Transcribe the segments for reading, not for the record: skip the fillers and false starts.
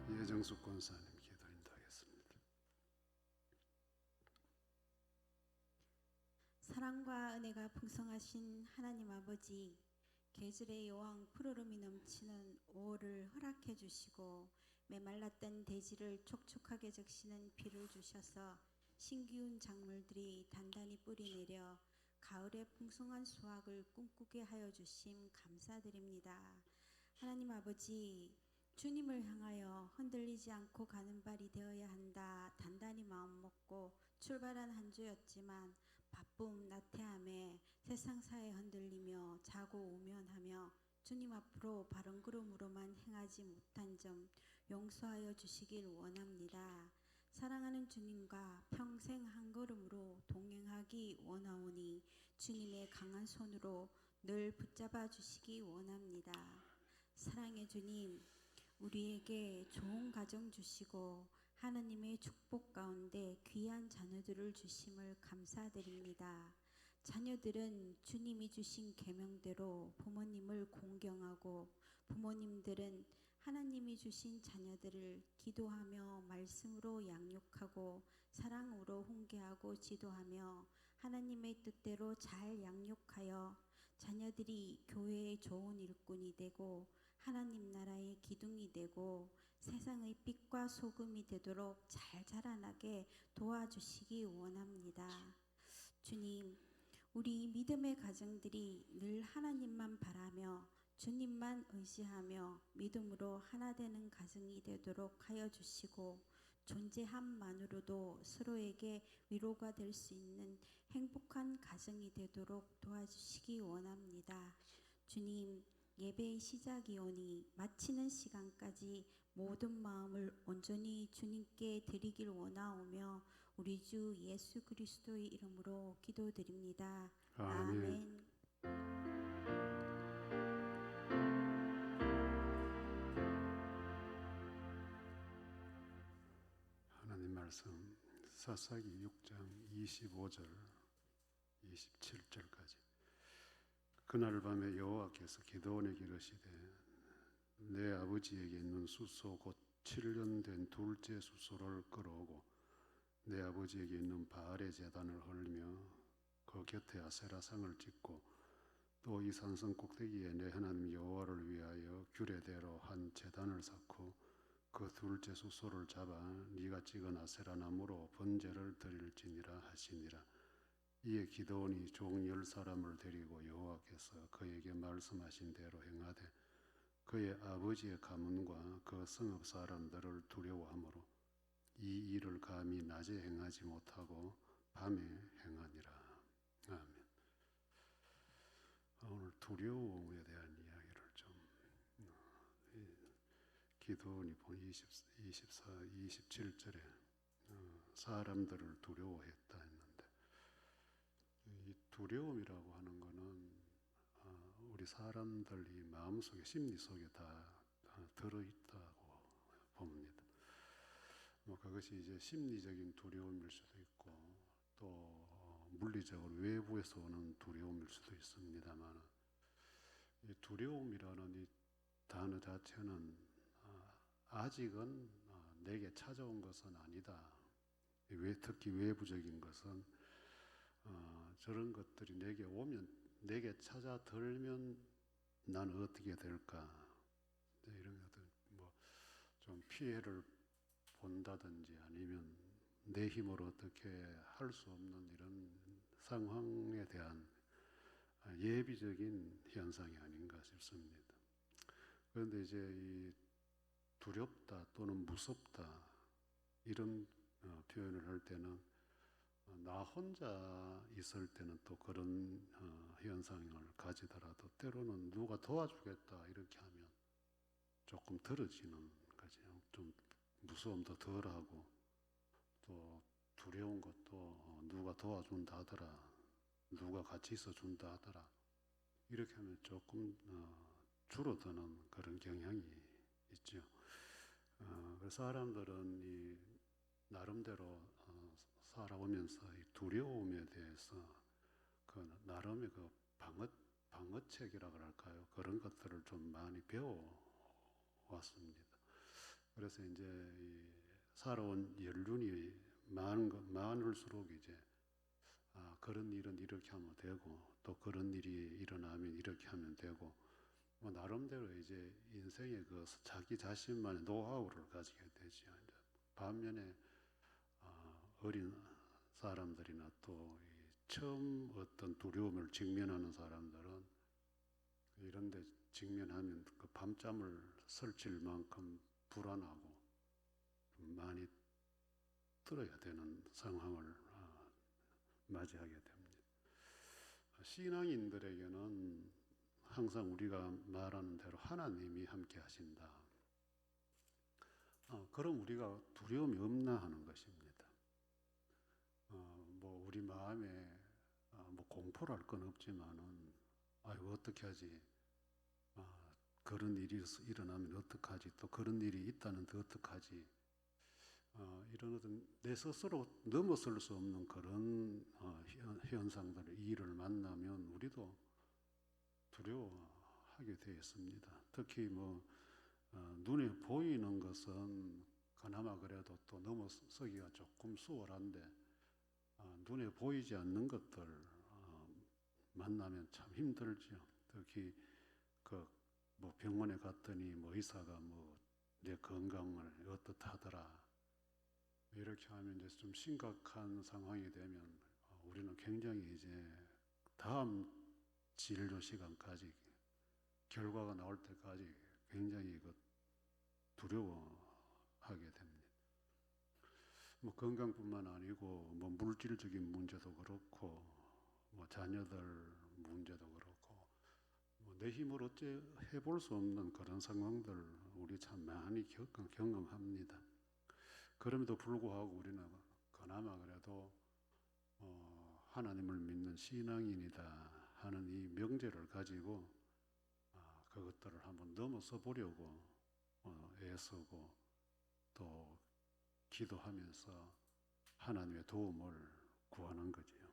예정숙 권사님 기도 인도하겠습니다. 사랑과 은혜가 풍성하신 하나님 아버지, 계절의 여왕 푸르름이 넘치는 5월을 허락해 주시고 메말랐던 대지를 촉촉하게 적시는 비를 주셔서 신기운 작물들이 단단히 뿌리내려 가을의 풍성한 수확을 꿈꾸게 하여 주심 감사드립니다. 하나님 아버지, 주님을 향하여 흔들리지 않고 가는 발이 되어야 한다 단단히 마음먹고 출발한 한 주였지만 바쁨 나태함에 세상사에 흔들리며 자고 우면하며 주님 앞으로 바른 걸음으로만 행하지 못한 점 용서하여 주시길 원합니다. 사랑하는 주님과 평생 한 걸음으로 동행하기 원하오니 주님의 강한 손으로 늘 붙잡아 주시기 원합니다. 사랑의 주님, 우리에게 좋은 가정 주시고 하나님의 축복 가운데 귀한 자녀들을 주심을 감사드립니다. 자녀들은 주님이 주신 계명대로 부모님을 공경하고 부모님들은 하나님이 주신 자녀들을 기도하며 말씀으로 양육하고 사랑으로 훈계하고 지도하며 하나님의 뜻대로 잘 양육하여 자녀들이 교회의 좋은 일꾼이 되고 하나님 나라의 기둥이 되고 세상의 빛과 소금이 되도록 잘 자라나게 도와주시기 원합니다. 주님, 우리 믿음의 가정들이 늘 하나님만 바라며 주님만 의지하며 믿음으로 하나 되는 가정이 되도록 하여 주시고 존재함만으로도 서로에게 위로가 될 수 있는 행복한 가정이 되도록 도와주시기 원합니다. 주님, 예배의 시작이오니 마치는 시간까지 모든 마음을 온전히 주님께 드리길 원하오며 우리 주 예수 그리스도의 이름으로 기도드립니다. 아멘. 하나님 말씀 사사기 6장 25절 27절까지. 그날 밤에 여호와께서 기드온에게 이르시되 내 아버지에게 있는 숫소 곧 7년 된 둘째 숫소를 끌어오고 내 아버지에게 있는 바알의 제단을 헐며 그 곁에 아세라상을 짓고 또 이 산성 꼭대기에 내 하나님 여호와를 위하여 규례대로 한 제단을 쌓고 그 둘째 숫소를 잡아 네가 찍은 아세라 나무로 번제를 드릴지니라 하시니라. 이에 기드온이 종 10사람을 데리고 여호와께서 그에게 말씀하신 대로 행하되 그의 아버지의 가문과 그 성읍 사람들을 두려워하므로 이 일을 감히 낮에 행하지 못하고 밤에 행하니라. 아멘. 오늘 두려움에 대한 이야기를 좀 기드온이 본 27절에 사람들을 두려워했다 했는데 이 두려움이라고 하는 것은 우리 사람들이 마음속에 심리 속에 다 들어있다고 봅니다. 뭐 그것이 이제 심리적인 두려움일 수도 있고 또 물리적으로 외부에서 오는 두려움일 수도 있습니다만 이 두려움이라는 이 단어 자체는 아직은 내게 찾아온 것은 아니다. 특히 외부적인 것은 저런 것들이 내게 오면 내게 찾아들면 나는 어떻게 될까? 이런 것들 뭐 좀 피해를 본다든지 아니면 내 힘으로 어떻게 할 수 없는 이런 상황에 대한 예비적인 현상이 아닌가 싶습니다. 그런데 이제 이 두렵다 또는 무섭다 이런 표현을 할 때는 나 혼자 있을 때는 또 그런 현상을 가지더라도 때로는 누가 도와주겠다 이렇게 하면 조금 덜어지는 거죠. 좀 무서움도 덜하고 또 두려운 것도 누가 도와준다 하더라, 누가 같이 있어준다 하더라 이렇게 하면 조금 줄어드는 그런 경향이 있죠. 그래서 사람들은 이 나름대로 살아오면서 이 두려움에 대해서 그 나름의 그 방어책이라 그럴까요? 그런 것들을 좀 많이 배워 왔습니다. 그래서 이제 이 살아온 연륜이 많을수록 이제 그런 일은 이렇게 하면 되고 또 그런 일이 일어나면 이렇게 하면 되고 뭐 나름대로 이제 인생의 그 자기 자신만의 노하우를 가지게 되죠. 이제 반면에 어린 사람들이나 또 처음 어떤 두려움을 직면하는 사람들은 이런 데 직면하면 그 밤잠을 설칠 만큼 불안하고 많이 들어야 되는 상황을 맞이하게 됩니다. 신앙인들에게는 항상 우리가 말하는 대로 하나님이 함께 하신다. 그럼 우리가 두려움이 없나 하는 것입니다. 뭐 우리 마음에 뭐 공포랄 건 없지만은 아이고 어떻게 하지? 그런 일이 일어나면 어떡하지? 또 그런 일이 있다는데 어떡하지? 이런 어떤 내 스스로 넘어설 수 없는 그런 현상들, 일을 만나면 우리도 두려워하게 되어 있습니다. 특히 뭐 눈에 보이는 것은 그나마 그래도 또 넘어서기가 조금 수월한데 눈에 보이지 않는 것들 만나면 참 힘들죠. 특히 그 뭐 병원에 갔더니 뭐 의사가 뭐 내 건강을 어떻다더라 이렇게 하면 이제 좀 심각한 상황이 되면 우리는 굉장히 이제 다음 진료 시간까지 결과가 나올 때까지 굉장히 두려워하게 됩니다. 뭐 건강뿐만 아니고 뭐 물질적인 문제도 그렇고 뭐 자녀들 문제도 그렇고 뭐 내 힘으로 어째 해볼 수 없는 그런 상황들 우리 참 많이 경험합니다. 그럼에도 불구하고 우리는 그나마 그래도 하나님을 믿는 신앙인이다 하는 이 명제를 가지고 그것들을 한번 넘어서 보려고 애쓰고 또 기도하면서 하나님의 도움을 구하는 거지요.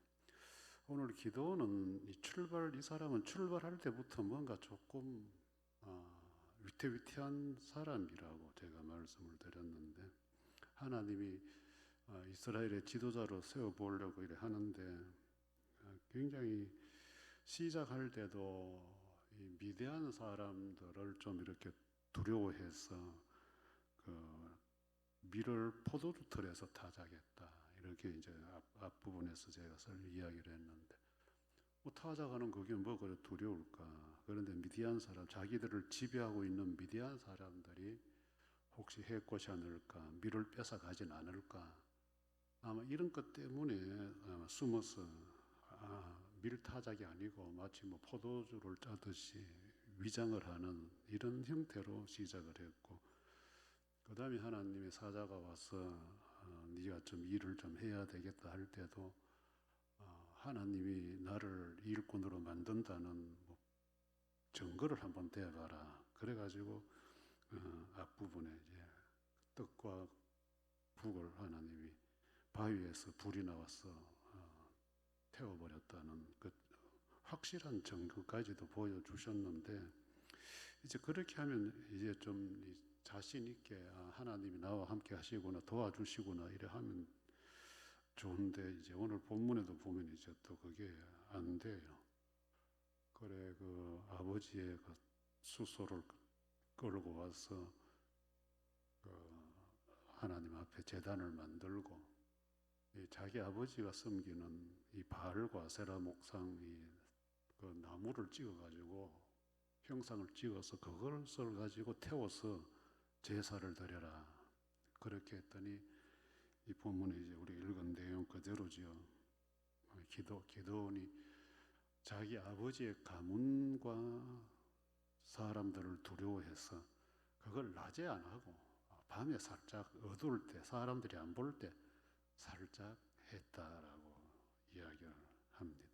오늘 기도는 이 사람은 출발할 때부터 뭔가 조금 위태위태한 사람이라고 제가 말씀을 드렸는데 하나님이 이스라엘의 지도자로 세워보려고 이래 하는데 굉장히 시작할 때도 이 미대한 사람들을 좀 이렇게 두려워해서 그 밀을 포도주 틀에서 타자겠다 이렇게 이제 앞부분에서 제가 이야기를 했는데 뭐 타작하는 그게 뭐 그래 두려울까? 그런데 미디안 사람 자기들을 지배하고 있는 미디안 사람들이 혹시 해코지 않을까? 밀을 뺏어 가진 않을까? 아마 이런 것 때문에 숨어서 밀타작이 아니고 마치 뭐 포도주를 짜듯이 위장을 하는 이런 형태로 시작을 했고 그 다음에 하나님의 사자가 와서 네가 좀 일을 좀 해야 되겠다 할 때도 하나님이 나를 일꾼으로 만든다는 뭐 증거를 한번 대봐라. 그래가지고 앞부분에 이제 떡과 북을 하나님이 바위에서 불이 나와서 태워버렸다는 그 확실한 증거까지도 보여주셨는데 이제 그렇게 하면 이제 좀 자신 있게 하나님이 나와 함께 하시구나 도와주시구나 이래 하면 좋은데 이제 오늘 본문에도 보면 이제 또 그게 안 돼요. 그래 그 아버지의 그 수소를 끌고 와서 그 하나님 앞에 제단을 만들고 자기 아버지가 섬기는 이 바알과 세라 목상 그 나무를 찍어가지고 형상을 찍어서 그것을 가지고 태워서 제사를 드려라. 그렇게 했더니 이 본문에 이제 우리 읽은 내용 그대로지요. 기도원이 자기 아버지의 가문과 사람들을 두려워해서 그걸 낮에 안 하고 밤에 살짝 어두울 때 사람들이 안 볼 때 살짝 했다라고 이야기를 합니다.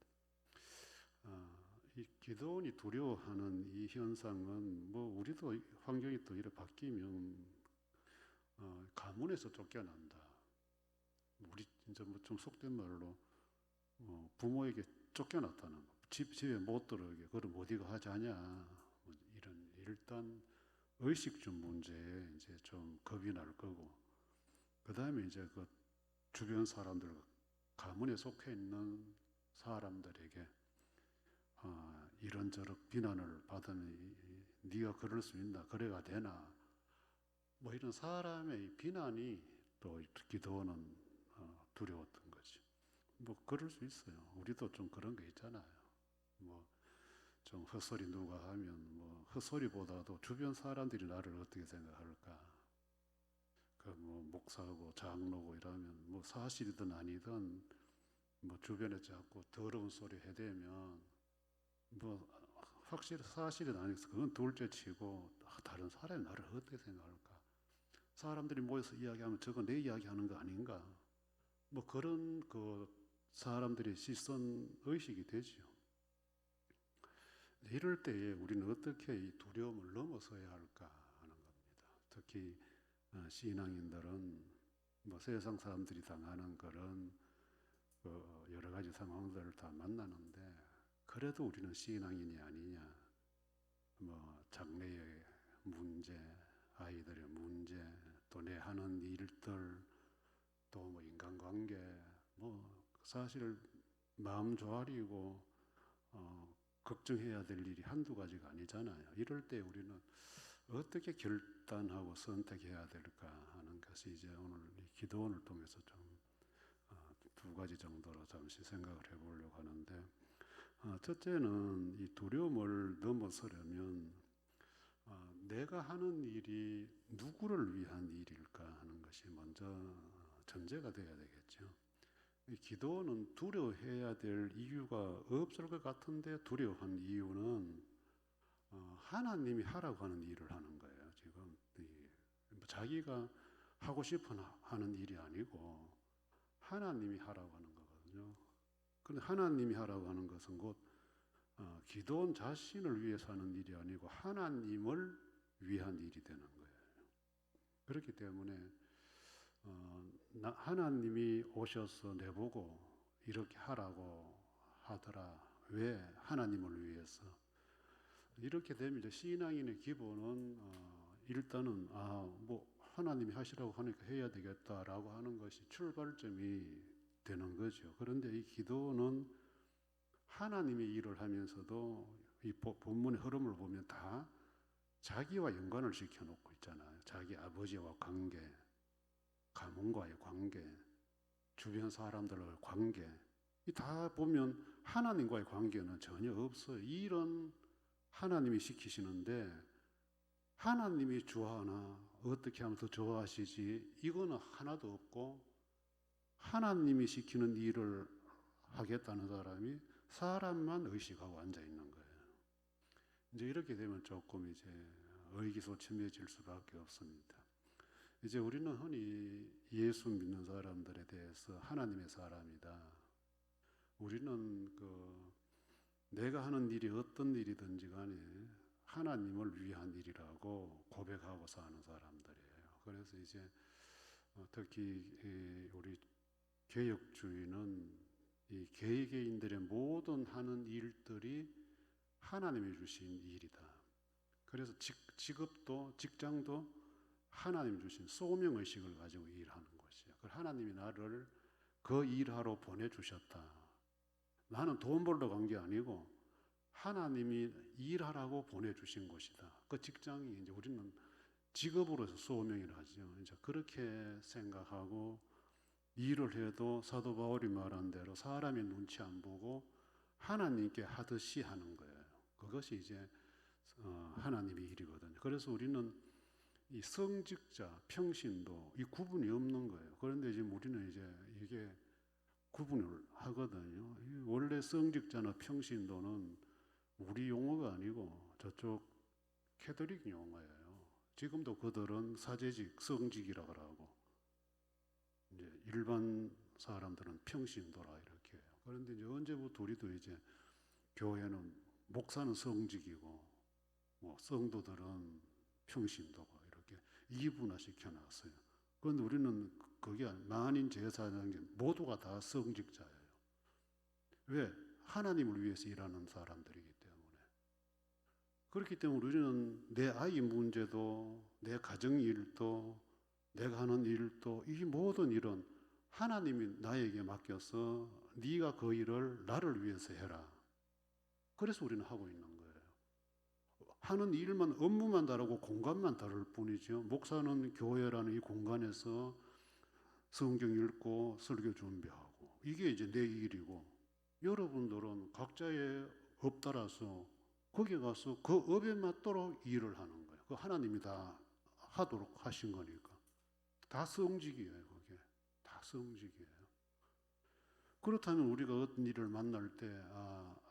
이 기도원이 두려워하는 이 현상은 뭐 우리도 환경이 또 이래 바뀌면 가문에서 쫓겨난다. 우리 진짜 뭐 좀 속된 말로 부모에게 쫓겨났다는 거. 집에 못 들어오게 그럼 어디가 하자냐 뭐 이런 일단 의식주 문제에 이제 좀 겁이 날 거고 그 다음에 이제 그 주변 사람들 가문에 속해 있는 사람들에게 이런저런 비난을 받으면 네가 그럴 수 있나 그래가 되나 뭐 이런 사람의 비난이 또 기도는 두려웠던 거지. 뭐 그럴 수 있어요. 우리도 좀 그런 게 있잖아요. 뭐 좀 헛소리 누가 하면 뭐 헛소리보다도 주변 사람들이 나를 어떻게 생각할까. 그 뭐 목사고 장로고 이러면 뭐 사실이든 아니든 뭐 주변에 자꾸 더러운 소리 해대면 뭐 확실히 사실은 아니어서 그건 둘째치고 다른 사람이 나를 어떻게 생각할까. 사람들이 모여서 이야기하면 저거 내 이야기하는 거 아닌가. 뭐 그런 그 사람들의 시선 의식이 되지요. 이럴 때에 우리는 어떻게 이 두려움을 넘어서야 할까 하는 겁니다. 특히 신앙인들은 뭐 세상 사람들이 당하는 그런 여러 가지 상황들을 다 만나는데 그래도 우리는 신앙인이 아니냐. 뭐 장래의 문제, 아이들의 문제, 또 내 하는 일들, 또 뭐 인간관계, 뭐 사실 마음 조아리고 걱정해야 될 일이 한두 가지가 아니잖아요. 이럴 때 우리는 어떻게 결단하고 선택해야 될까 하는 것이 이제 오늘 이 기도원을 통해서 좀 두 가지 정도로 잠시 생각을 해보려고 하는데 첫째는 이 두려움을 넘어서려면 내가 하는 일이 누구를 위한 일일까 하는 것이 먼저 전제가 되어야 되겠죠. 이 기도는 두려워해야 될 이유가 없을 것 같은데 두려워한 이유는 하나님이 하라고 하는 일을 하는 거예요. 지금 자기가 하고 싶어 하는 일이 아니고 하나님이 하라고 하는 거거든요. 그런데 하나님이 하라고 하는 것은 곧 기도원 자신을 위해서 하는 일이 아니고 하나님을 위한 일이 되는 거예요. 그렇기 때문에 하나님이 오셔서 내보고 이렇게 하라고 하더라. 왜? 하나님을 위해서. 이렇게 되면 이제 신앙인의 기본은 일단은 뭐 하나님이 하시라고 하니까 해야 되겠다라고 하는 것이 출발점이 되는 거죠. 그런데 이 기도는 하나님의 일을 하면서도 이 본문의 흐름을 보면 다 자기와 연관을 시켜놓고 있잖아요. 자기 아버지와 관계, 가문과의 관계, 주변 사람들과의 관계, 이 다 보면 하나님과의 관계는 전혀 없어요. 이런 하나님이 시키시는데 하나님이 좋아하나 어떻게 하면 더 좋아하시지 이거는 하나도 없고 하나님이 시키는 일을 하겠다는 사람이 사람만 의식하고 앉아 있는 거예요. 이제 이렇게 되면 조금 이제 의기소침해질 수밖에 없습니다. 이제 우리는 흔히 예수 믿는 사람들에 대해서 하나님의 사람이다. 우리는 내가 하는 일이 어떤 일이든지 간에 하나님을 위한 일이라고 고백하고 사는 사람들이에요. 그래서 이제 특히 우리 개혁주의는 이 개개인들의 모든 하는 일들이 하나님이 주신 일이다. 그래서 직업도 직장도 하나님이 주신 소명의식을 가지고 일하는 것이에요. 하나님이 나를 그 일하러 보내주셨다. 나는 돈 벌러 간 게 아니고 하나님이 일하라고 보내주신 것이다. 그 직장이 이제 우리는 직업으로서 소명이라 하죠. 이제 그렇게 생각하고 일을 해도 사도 바울이 말한 대로 사람의 눈치 안 보고 하나님께 하듯이 하는 거예요. 그것이 이제 하나님의 일이거든요. 그래서 우리는 이 성직자, 평신도 이 구분이 없는 거예요. 그런데 지금 우리는 이제 이게 구분을 하거든요. 원래 성직자나 평신도는 우리 용어가 아니고 저쪽 캐톨릭 용어예요. 지금도 그들은 사제직, 성직이라고 하고 이제 일반 사람들은 평신도라 이렇게 해요. 그런데 이제 언제부터 우리도 이제 교회는 목사는 성직이고 뭐 성도들은 평신도고 이렇게 이분화시켜 놨어요. 그런데 우리는 그게 만인 제사장님 모두가 다 성직자예요. 왜? 하나님을 위해서 일하는 사람들이기 때문에. 그렇기 때문에 우리는 내 아이 문제도, 내 가정 일도, 내가 하는 일도, 이 모든 일은 하나님이 나에게 맡겨서 네가 그 일을 나를 위해서 해라. 그래서 우리는 하고 있는 거예요. 하는 일만, 업무만 다르고 공간만 다를 뿐이죠. 목사는 교회라는 이 공간에서 성경 읽고 설교 준비하고, 이게 이제 내 일이고, 여러분들은 각자의 업 따라서 거기 가서 그 업에 맞도록 일을 하는 거예요. 그 하나님이 다 하도록 하신 거니까. 다 성직이에요, 그게. 다 성직이에요. 그렇다면 우리가 어떤 일을 만날 때,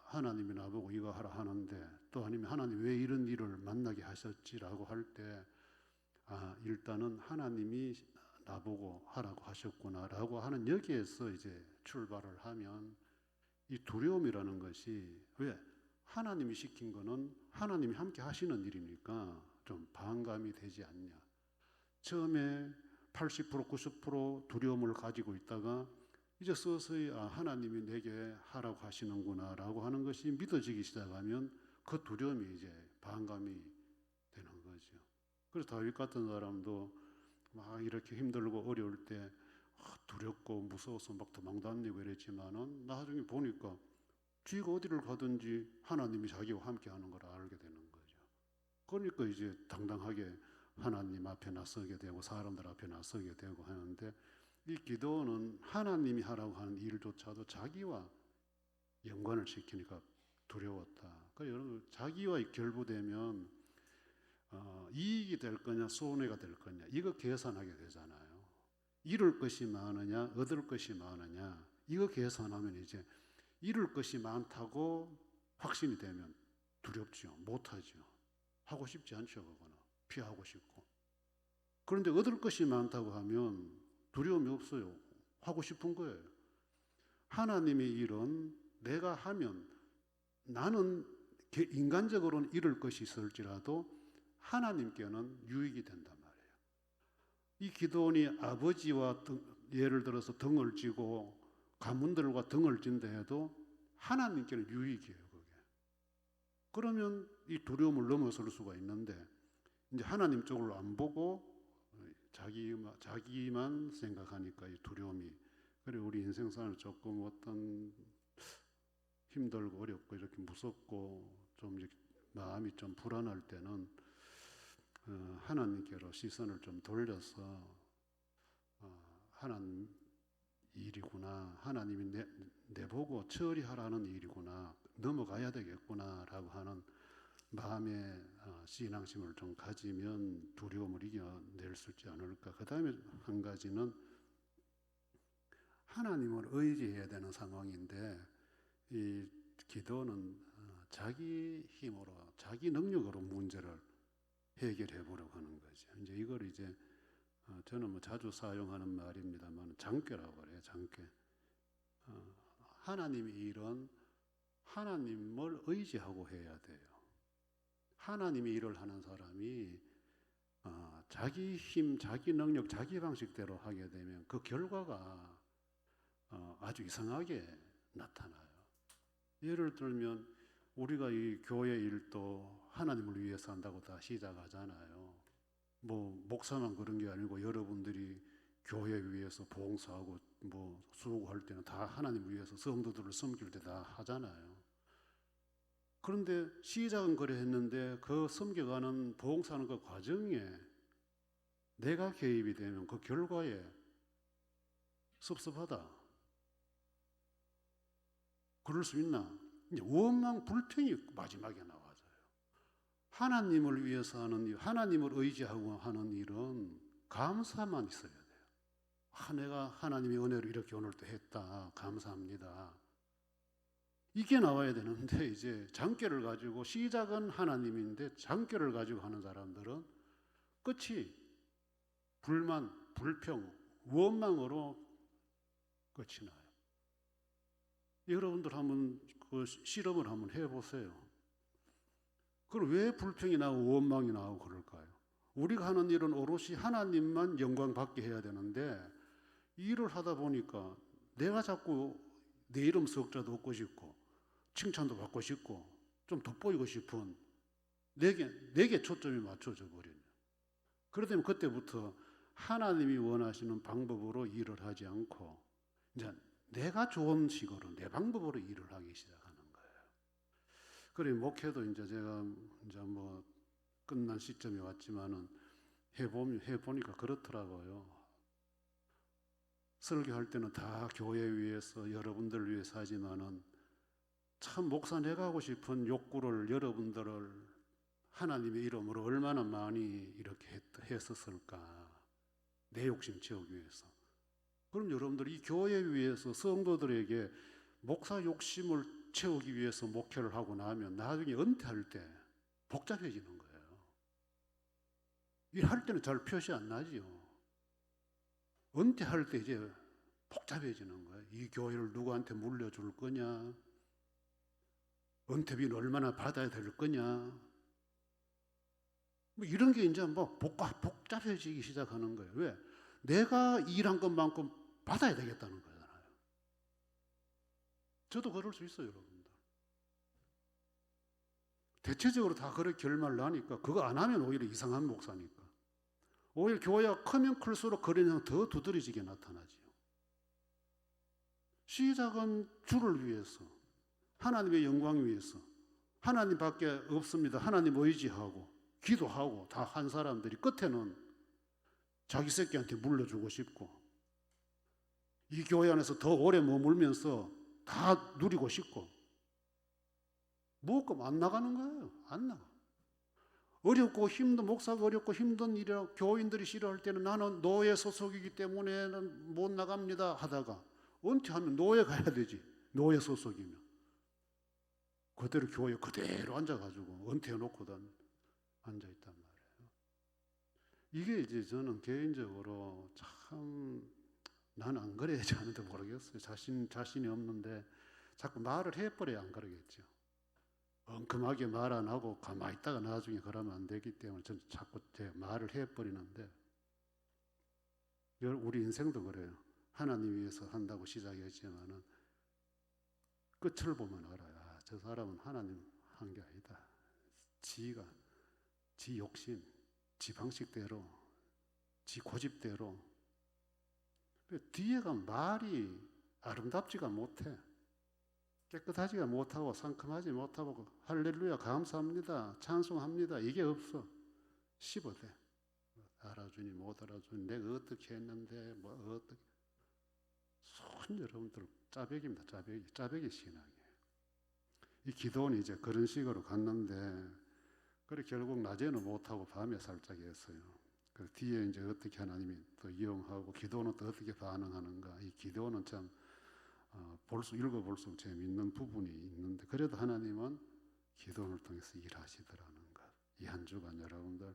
하나님이 나보고 이거 하라 하는데, 또 아니면 하나님 왜 이런 일을 만나게 하셨지라고 할 때, 일단은 하나님이 나보고 하라고 하셨구나라고 하는 여기에서 이제 출발을 하면, 이 두려움이라는 것이, 왜? 하나님이 시킨 거는 하나님이 함께 하시는 일이니까 좀 반감이 되지 않냐. 처음에 80%, 90% 두려움을 가지고 있다가 이제 서서히 하나님이 내게 하라고 하시는구나 라고 하는 것이 믿어지기 시작하면 그 두려움이 이제 반감이 되는 거죠. 그래서 다윗 같은 사람도 막 이렇게 힘들고 어려울 때 두렵고 무서워서 막 도망다니고 이랬지만은 나중에 보니까 쥐가 어디를 가든지 하나님이 자기와 함께 하는 걸 알게 되는 거죠. 그러니까 이제 당당하게 하나님 앞에 나서게 되고 사람들 앞에 나서게 되고 하는데, 이 기도는 하나님이 하라고 하는 일조차도 자기와 연관을 시키니까 두려웠다. 그러니까 여러분, 자기와 결부되면 이익이 될 거냐 손해가 될 거냐 이거 계산하게 되잖아요. 잃을 것이 많으냐 얻을 것이 많으냐 이거 계산하면 이제 잃을 것이 많다고 확신이 되면 두렵죠. 못하죠. 하고 싶지 않죠. 그거는 피하고 싶고. 그런데 얻을 것이 많다고 하면 두려움이 없어요. 하고 싶은 거예요. 하나님의 일은 내가 하면 나는 인간적으로는 잃을 것이 있을지라도 하나님께는 유익이 된단 말이에요. 이 기도원이 아버지와 예를 들어서 등을 쥐고 가문들과 등을 진다 해도 하나님께는 유익이에요. 그게. 그러면 이 두려움을 넘어설 수가 있는데, 이제 하나님 쪽으로 안 보고 자기만 생각하니까 이 두려움이. 그래 우리 인생사는 조금 어떤 힘들고 어렵고 이렇게 무섭고 좀 마음이 좀 불안할 때는 하나님께로 시선을 좀 돌려서 하나님 일이구나, 하나님이 내보고 처리하라는 일이구나, 넘어가야 되겠구나라고 하는 마음의 신앙심을 좀 가지면 두려움을 이겨낼 수 있지 않을까. 그 다음에 한 가지는 하나님을 의지해야 되는 상황인데, 이 기도는 자기 힘으로 자기 능력으로 문제를 해결해 보려고 하는 거죠. 이제 이걸 이제 저는 뭐 자주 사용하는 말입니다만 장꾀라고 그래요. 장꾀. 하나님의 일은 하나님을 의지하고 해야 돼요. 하나님의 일을 하는 사람이 자기 힘, 자기 능력, 자기 방식대로 하게 되면 그 결과가 아주 이상하게 나타나요. 예를 들면 우리가 이 교회 일도 하나님을 위해서 한다고 다 시작하잖아요. 뭐 목사만 그런 게 아니고 여러분들이 교회 위해서 봉사하고 뭐 수고할 때는 다 하나님을 위해서 성도들을 섬길 때 다 하잖아요. 그런데 시작은 그래 했는데 그 섬겨가는 봉사하는 그 과정에 내가 개입이 되면 그 결과에 섭섭하다. 그럴 수 있나? 이제 원망 불평이 마지막에 나와져요. 하나님을 위해서 하는 일, 하나님을 의지하고 하는 일은 감사만 있어야 돼요. 내가 하나님의 은혜로 이렇게 오늘 또 했다. 감사합니다. 이게 나와야 되는데 이제 장꾀를 가지고 시작은 하나님인데 장꾀를 가지고 하는 사람들은 끝이 불만, 불평, 원망으로 끝이 나요. 여러분들 한번 그 실험을 한번 해보세요. 그럼 왜 불평이 나고 원망이 나고 그럴까요? 우리가 하는 일은 오롯이 하나님만 영광 받게 해야 되는데 일을 하다 보니까 내가 자꾸 내 이름 석자도 얻고 싶고 칭찬도 받고 싶고 좀 돋보이고 싶은 내게 초점이 맞춰져 버리는. 그러다 그때부터 하나님이 원하시는 방법으로 일을 하지 않고 이제 내가 좋은 식으로 내 방법으로 일을 하기 시작하는 거예요. 그래 목회도 이제 제가 이제 뭐 끝난 시점이 왔지만은 해보니까 그렇더라고요. 설교할 때는 다 교회 위해서 여러분들 위해서 하지만은 참 목사 내가 하고 싶은 욕구를 여러분들을 하나님의 이름으로 얼마나 많이 이렇게 했었을까. 내 욕심 채우기 위해서. 그럼 여러분들 이 교회 위해서 성도들에게 목사 욕심을 채우기 위해서 목회를 하고 나면 나중에 은퇴할 때 복잡해지는 거예요. 일할 때는 잘 표시 안 나지요. 은퇴할 때 이제 복잡해지는 거예요. 이 교회를 누구한테 물려줄 거냐? 은퇴비는 얼마나 받아야 될 거냐? 뭐 이런 게 이제 뭐 복잡해지기 시작하는 거예요. 왜? 내가 일한 것만큼 받아야 되겠다는 거잖아요. 저도 그럴 수 있어요, 여러분들. 대체적으로 다 그렇게 결말 나니까 그거 안 하면 오히려 이상한 목사니까. 오히려 교회가 크면 클수록 그런 형 더 두드러지게 나타나지요. 시작은 주를 위해서, 하나님의 영광 위해서, 하나님밖에 없습니다. 하나님 의지하고 기도하고 다 한 사람들이 끝에는 자기 새끼한테 물려주고 싶고 이 교회 안에서 더 오래 머물면서 다 누리고 싶고 무엇고 안 나가는 거예요. 안 나가. 어렵고 힘든 목사가 어렵고 힘든 일이라 교인들이 싫어할 때는 나는 노예 소속이기 때문에는 못 나갑니다 하다가 은퇴하면 노예 가야 되지. 노예 소속이면 그대로 교회 그대로 앉아가지고 은퇴해놓고 앉아있단 말이에요. 이게 이제 저는 개인적으로 참 나는 안 그래야지 하는데 모르겠어요. 자신이 없는데 자꾸 말을 해버려야 안 그러겠죠. 엉큼하게 말 안 하고 가만히 있다가 나중에 그러면 안 되기 때문에 저는 자꾸 제 말을 해버리는데 우리 인생도 그래요. 하나님 위해서 한다고 시작했지만은 끝을 보면 알아요. 아, 저 사람은 하나님 한 게 아니다. 지 욕심, 지 방식대로, 지 고집대로 뒤에가 말이 아름답지가 못해. 깨끗하지가 못하고 상큼하지 못하고 할렐루야 감사합니다 찬송합니다 이게 없어. 씹어대. 알아주니 못 알아주니 내가 어떻게 했는데 뭐 어떻게 손 여러분들 짜배기입니다. 짜배기 신앙이에요. 이 기도는 이제 그런 식으로 갔는데 그래 결국 낮에는 못하고 밤에 살짝 했어요. 그 뒤에 이제 어떻게 하나님이 또 이용하고 기도는 또 어떻게 반응하는가. 이 기도는 참 읽어볼수록 재미있는 부분이 있는데 그래도 하나님은 기도를 통해서 일하시더라는 것. 이 한 주간 여러분들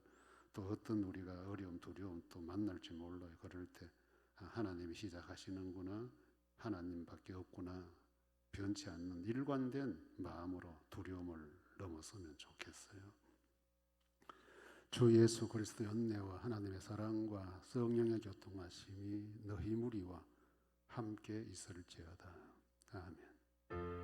또 어떤 우리가 어려움 두려움 또 만날지 몰라요. 그럴 때 하나님이 시작하시는구나. 하나님밖에 없구나. 변치 않는 일관된 마음으로 두려움을 넘어서면 좋겠어요. 주 예수 그리스도의 은혜와 하나님의 사랑과 성령의 교통하심이 너희 무리와 함께 있을지어다. 아멘.